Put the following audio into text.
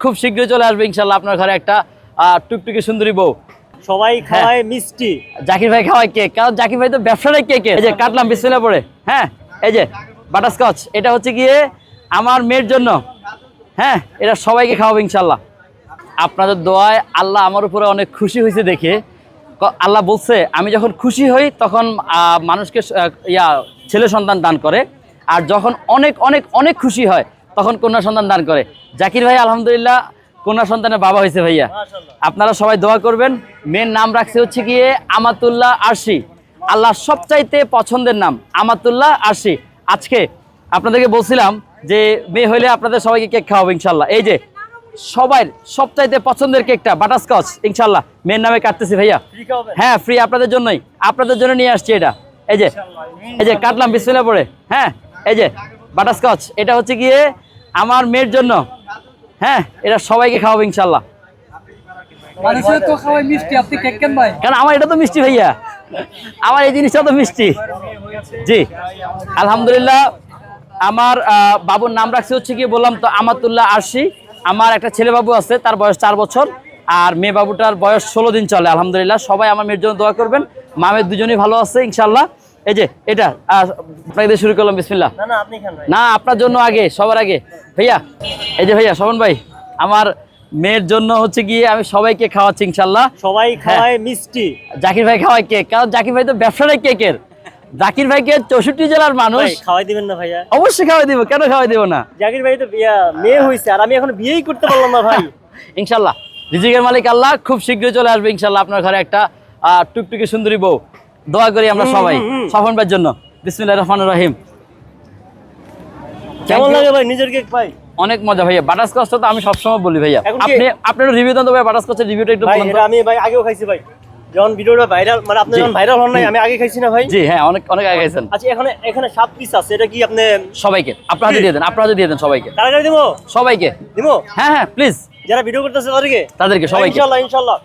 খুব শীঘ্রই চলে আসবে ইনশাল্লাহ আপনার ঘরে একটা টুকটুকি সুন্দরী বউ। সবাই খাওয়ায় মিষ্টি, জাকির ভাই খাওয়ায় কেক, কারণ জাকির ভাই তো ব্যবসাটাই কেকের। এই যে কাটলাম বিসমিল্লাহ পড়ে। হ্যাঁ, এই যে বাটারস্কচ, এটা হচ্ছে গিয়ে আমার মেয়ের জন্য। হ্যাঁ, এটা সবাইকে খাওয়াবো ইনশাল্লাহ। আপনাদের দোয়ায় আল্লাহ আমার উপরে অনেক খুশি হয়েছে দেখে। আল্লাহ বলছে আমি যখন খুশি হই তখন মানুষকে ছেলে সন্তান দান করে, আর যখন অনেক অনেক অনেক খুশি হয় তখন কন্যা সন্তান দান করে। জাকির ভাই আলহামদুলিল্লাহ কন্যা সন্তানের বাবা হয়েছে ভাইয়া। আপনারা সবাই দোয়া করবেন। মেয়ের নাম রাখছে হচ্ছে গিয়ে আমাতুল্লাহ আরশি। আল্লাহর সবচাইতে পছন্দের নাম আমাতুল্লাহ আরশি। আজকে আপনাদেরকে বলছিলাম যে মেয়ে হইলে আপনাদের সবাইকে কেক খাওয়াবো ইনশাল্লাহ। এই যে সবাই সবচাইতে পছন্দের কেকটা বাটারস্কচ ইনশাল্লাহ মেয়ের নামে কাটতেছি ভাইয়া। হ্যাঁ, ফ্রি আপনাদের জন্যই, আপনাদের জন্য নিয়ে আসছি এটা। এই যে কাটলাম বিসমিল্লাহ পড়ে। হ্যাঁ, এই যে বাটারস্কচ, এটা হচ্ছে গিয়ে আমার মেয়ের জন্য। হ্যাঁ, এটা সবাইকে খাওয়াবো ইনশাল্লাহ। মানুষের তো খাওয়াই মিষ্টি, আপনি কেক কেন ভাই? কারণ আমার এটা তো মিষ্টি ভাইয়া, আমার এই জিনিসটা তো মিষ্টি। জি আলহামদুলিল্লাহ। আমার বাবুর নাম রাখছে হচ্ছে গিয়ে বললাম তো আমাতুল্লাহ আরশি। আমার একটা ছেলে বাবু আছে, তার বয়স 4 বছর, আর মেয়ে বাবুটার বয়স 16 দিন চলে। আলহামদুলিল্লাহ সবাই আমার মেয়ের জন্য দোয়া করবেন। মামের দুজনেই ভালো আছে ইনশাল্লাহ। এই যে এটা আপনাকে দিয়ে শুরু করলাম বিসমিল্লাহ। না, আপনার জন্য আগে, সবার আগে ভাইয়া। এই যে ভাইয়া শোভন ভাই, আমার মেয়ের জন্য হচ্ছে গিয়ে আমি সবাইকে খাওয়াচ্ছি ইনশাল্লাহ। সবাই খাওয়ায় মিষ্টি, জাকির ভাই খাওয়ায় কেক, কারণ জাকির ভাই তো ব্যবসাটাই কেকের। জাকির ভাইকে 64 জেলার মানুষ। খাওয়াই দিবেন না ভাইয়া? অবশ্যই খাওয়াই দিব, কেন খাওয়াই দিব না। জাকির ভাই তো মেয়ে হয়েছে, আর আমি এখন বিয়েই করতে পারলাম না ভাই। ইনশাল্লাহ রিজিকের মালিক আল্লাহ খুব শীঘ্রই চলে আসবে ইনশাল্লাহ আপনার ঘরে একটা টুকটুকি সুন্দরী বউ। দোয়া করি আমরা সবাই স্বপন ভাইয়ের জন্য। বিসমিল্লাহির রহমানির রহিম। কেমন লাগে ভাই নিজের কেক ভাই? অনেক মজা ভাইয়া। বাটারস্কচটা তো আমি সবসময় বলি ভাইয়া। আপনি রিভিউ দেন তো ভাই, বাটারস্কচের রিভিউটা একটু বলুন তো। আমি ভাই আগেও খাইছি ভাই, যখন ভিডিওটা ভাইরাল, মানে আপনি যখন ভাইরাল হন নাই আমি আগে খাইছি না ভাই? জি হ্যাঁ, অনেক অনেক আগে খাইছেন। আচ্ছা, এখানে 7 পিস আছে, এটা কি আপনি সবাইকে আপনার হাতে দিয়ে দেন, আপনার হাতে দিয়ে দেন সবাইকে। কারাগারে দিব? সবাইকে দিব? হ্যাঁ হ্যাঁ প্লিজ, যারা ভিডিও করতেছে তাদেরকে তাদেরকে সবাইকে ইনশাআল্লাহ ইনশাআল্লাহ।